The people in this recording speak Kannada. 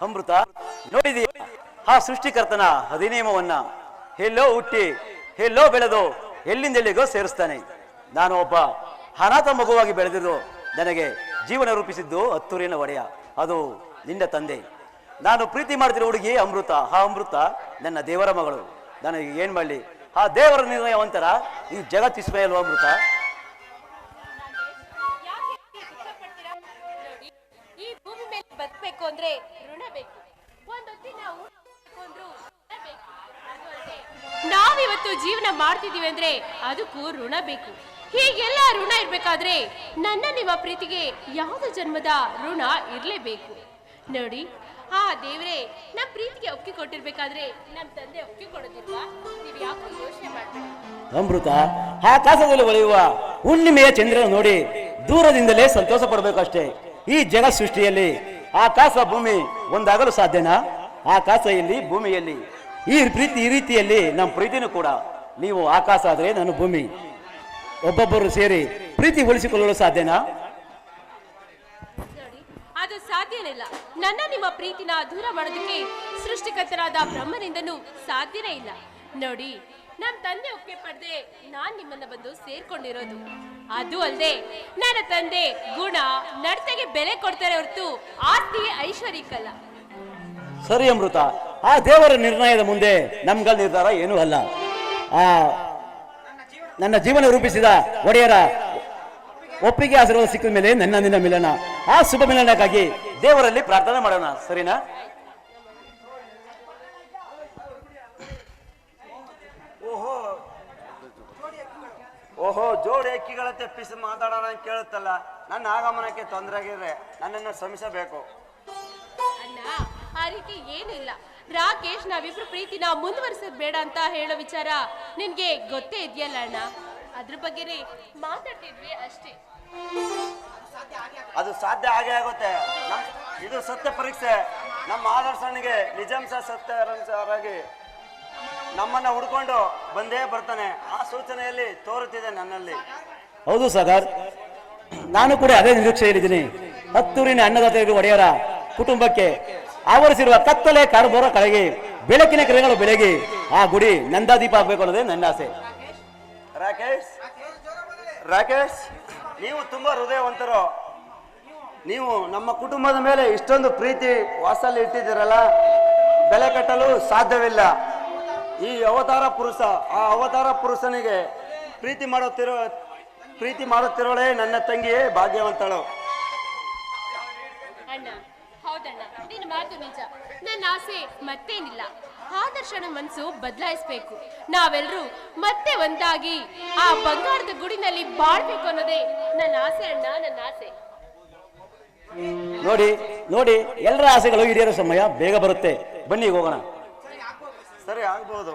ಅಮೃತ, ನೋಡಿದೀಯ ಆ ಸೃಷ್ಟಿಕರ್ತನ ಅಧಿನಿಯಮವನ್ನ? ಎಲ್ಲೋ ಹುಟ್ಟಿ ಎಲ್ಲೋ ಬೆಳೆದು ಎಲ್ಲಿಂದೆಲ್ಲಿಗೋ ಸೇರಿಸ್ತಾನೆ. ನಾನು ಒಬ್ಬ ಅನಾಥ ಮಗುವಾಗಿ ಬೆಳೆದಿದ್ದು ನನಗೆ ಜೀವನ ರೂಪಿಸಿದ್ದು ಹತ್ತೂರಿನ ಒಡೆಯ, ಅದು ನಿನ್ನ ತಂದೆ. ನಾನು ಪ್ರೀತಿ ಮಾಡ್ತಿರೋ ಹುಡುಗಿ ಅಮೃತ. ಆ ಅಮೃತ ನನ್ನ ದೇವರ ಮಗಳು. ನನಗೆ ಏನ್ ಮಾಡಲಿ? ಆ ದೇವರ ನಿರ್ಣಯ ಒಂಥರ ಈ ಜಗತ್ ವಿಸ್ಮಯ ಅಲ್ವಾ ಅಮೃತ? ಈ ಭೂಮಿ ಮೇಲೆ ಬದುಕಬೇಕು ಅಂದ್ರೆ ಋಣ ಬೇಕು. ಒಂದೊತ್ತಿನ ಊಟ ಅಂದ್ರೂ ಋಣ ಬೇಕು. ನಾವಿವತ್ತು ಜೀವನ ಮಾಡ್ತಿದೀವಿ ಅಂದ್ರೆ ಅದಕ್ಕೂ ಋಣ ಬೇಕು. ಹೀಗೆಲ್ಲ ಋಣ ಇರ್ಬೇಕಾದ್ರೆ ನನ್ನ ನಿಮ್ಮ ಪ್ರೀತಿಗೆ ಯಾವ ಜನ್ಮದ ಋಣ ಇರ್ಲೇಬೇಕು. ನೋಡಿ, ಆ ದೇವ್ರೆ ನಮ್ ಪ್ರೀತಿಗೆ ಒಕ್ಕಿ ಕೊಟ್ಟಿರ್ಬೇಕಾದ್ರೆ ನಮ್ ತಂದೆ ಒಕ್ಕಿ ಕೊಡೋದಿಲ್ವಾ? ನೀವ್ ಯಾಕೋ ಯೋಚನೆ ಮಾಡ್ಬೇಡಿ ಅಮೃತ. ಆಕಾಶದಲ್ಲಿ ಹೊಳೆಯುವ ಹುಣ್ಣಿಮೆಯ ಚಂದ್ರನ ನೋಡಿ ದೂರದಿಂದಲೇ ಸಂತೋಷ ಪಡಬೇಕು ಅಷ್ಟೇ. ಈ ಜಗತ್ ಸೃಷ್ಟಿಯಲ್ಲಿ ಆಕಾಶ ಭೂಮಿ ಒಂದಾಗಲು ಸಾಧ್ಯನಾ? ಆಕಾಶ ಎಲ್ಲಿ, ಭೂಮಿ ಎಲ್ಲಿ? ಈ ಪ್ರೀತಿ ಈ ರೀತಿಯಲ್ಲಿ ನಮ್ಮ ಪ್ರೀತಿನೂ ಕೂಡ. ನೀವು ಆಕಾಶ ಆದ್ರೆ ನಾನು ಭೂಮಿ, ಒಬ್ಬೊಬ್ಬರು ಸೇರಿ ಪ್ರೀತಿ ಉಳಿಸಿಕೊಳ್ಳಲು ಸಾಧ್ಯನಾ? ನೋಡಿ, ಅದು ಸಾಧ್ಯನೇ ಇಲ್ಲ. ನನ್ನ ನಿಮ್ಮ ಪ್ರೀತಿನ ದೂರ ಮಾಡೋದಕ್ಕೆ ಸೃಷ್ಟಿಕರ್ತನಾದ ಬ್ರಹ್ಮನಿಂದನೂ ಸಾಧ್ಯನೇ ಇಲ್ಲ. ನೋಡಿ, ನಮ್ ತಂದೆ ಒಪ್ಪಿಗೆ ಪಡೆದೆ ನಾನ್ ನಿಮ್ಮನ್ನ ಬಂದು ಸೇರ್ಕೊಂಡಿರೋದು. ಅದು ಅಲ್ಲದೆ ನನ್ನ ತಂದೆ ಗುಣ ನಡತೆಗೆ ಬೆಲೆ ಕೊಡ್ತಾರೆ ಹೊರತು ಆಸ್ತಿ ಐಶ್ವರ್ಯಕ್ಕಲ್ಲ. ಸರಿ ಅಮೃತ, ಆ ದೇವರ ನಿರ್ಣಯದ ಮುಂದೆ ನಮ್ಗಳ ನಿರ್ಧಾರ ಏನೂ ಅಲ್ಲ. ಆ ನನ್ನ ಜೀವನ ರೂಪಿಸಿದ ಒಡೆಯರ ಒಪ್ಪಿಗೆ ಆಶೀರ್ವಾದ ಸಿಕ್ಕಿದ ಮೇಲೆ ನನ್ನ ನಿನ್ನ ಮಿಲನ. ಆ ಶುಭ ಮಿಲನಕ್ಕಾಗಿ ದೇವರಲ್ಲಿ ಪ್ರಾರ್ಥನೆ ಮಾಡೋಣ, ಸರಿನಾ? ಓಹೋ, ಜೋಡಿ ಅಕ್ಕಿಗಳ ತೆಪ್ಪಿಸಿ ಮಾತಾಡೋಣ ಅಂತ ಕೇಳುತ್ತಲ್ಲ. ನನ್ನ ಆಗಮನಕ್ಕೆ ತೊಂದರೆ ಆಗಿದ್ರೆ ನನ್ನನ್ನು ಶ್ರಮಿಸಬೇಕು. ಅಣ್ಣ, ಆ ರೀತಿ ಏನಿಲ್ಲ. ರಾಕೇಶ್ ನಾವಿಬ್ರು ಪ್ರೀತಿನ ಮುಂದುವರಿಸೋದ್ ಬೇಡ ಅಂತ ಹೇಳೋ ವಿಚಾರ ನಿನ್ಗೆ ಗೊತ್ತೇ ಇದೆಯಲ್ಲ ಅಣ್ಣ. ಅದ್ರ ಬಗ್ಗೆನೇ ಮಾತಾಡ್ತಿದ್ವಿ ಅಷ್ಟೇ. ಅದು ಸಾಧ್ಯ ಆಗೇ ಆಗುತ್ತೆ. ಇದು ಸತ್ಯ ಪರೀಕ್ಷೆ. ನಮ್ಮ ಆದರ್ಶನಿಗೆ ನಿಜಾಂಶ ಸತ್ಯರಾಗಿ ನಮ್ಮನ್ನ ಹುಡ್ಕೊಂಡು ಬಂದೇ ಬರ್ತಾನೆ. ಆ ಸೂಚನೆಯಲ್ಲಿ ತೋರುತ್ತಿದೆ ನನ್ನಲ್ಲಿ. ಹೌದು ಸಾಗರ್, ನಾನು ಕೂಡ ಅದೇ ನಿರೀಕ್ಷೆಯಲ್ಲಿದ್ದೀನಿ. ಹತ್ತೂರಿನ ಅನ್ನದಾತರಿಗೆ ಒಡೆಯರ ಕುಟುಂಬಕ್ಕೆ ಆವರಿಸಿರುವ ಕತ್ತಲೆ ಕಾಡುಬೋರ ಕಳೆಗೆ ಬೆಳಕಿನ ಕಿರಣಗಳು ಬೆಳಗಿ ಆ ಗುಡಿ ನಂದಾದೀಪ ಆಗ್ಬೇಕು ಅನ್ನೋದೇ ನನ್ನ ಆಸೆ. ರಾಕೇಶ್, ನೀವು ತುಂಬಾ ಹೃದಯವಂತರು. ನೀವು ನಮ್ಮ ಕುಟುಂಬದ ಮೇಲೆ ಇಷ್ಟೊಂದು ಪ್ರೀತಿ ವಾತ್ಸಲ್ಯ ಇಟ್ಟಿದ್ದೀರಲ್ಲ, ಬೆಲೆ ಕಟ್ಟಲು ಸಾಧ್ಯವಿಲ್ಲ. ಈ ಅವತಾರ ಪುರುಷ, ಆ ಅವತಾರ ಪುರುಷನಿಗೆ ಪ್ರೀತಿ ಮಾಡುತ್ತಿರೋಳೆ ನನ್ನ ತಂಗಿಯೇ ಭಾಗ್ಯವಂತಳು. ಅಣ್ಣ, ಹೌದಣ್ಣ, ನಿನ್ನ ಮಾತು ನಿಜ. ನನ್ನ ಆಸೆ ಮತ್ತೇನಿಲ್ಲ. ಆದರ್ಶನ ಮನಸ್ಸು ಬದಲಾಯಿಸ್ಬೇಕು. ನಾವೆಲ್ಲರೂ ಮತ್ತೆ ಒಂದಾಗಿ ಆ ಬಂಗಾರದ ಗುಡಿನಲ್ಲಿ ಬಾಳ್ಬೇಕು ಅನ್ನೋದೇ ನನ್ನ ಆಸೆ ಅಣ್ಣ, ನನ್ನ ಆಸೆ. ನೋಡಿ ನೋಡಿ, ಎಲ್ಲರ ಆಸೆಗಳು ಈಡೇರೋ ಸಮಯ ಬೇಗ ಬರುತ್ತೆ. ಬನ್ನಿ ಹೋಗೋಣ. ಸರಿ, ಆಗ್ಬಹುದು.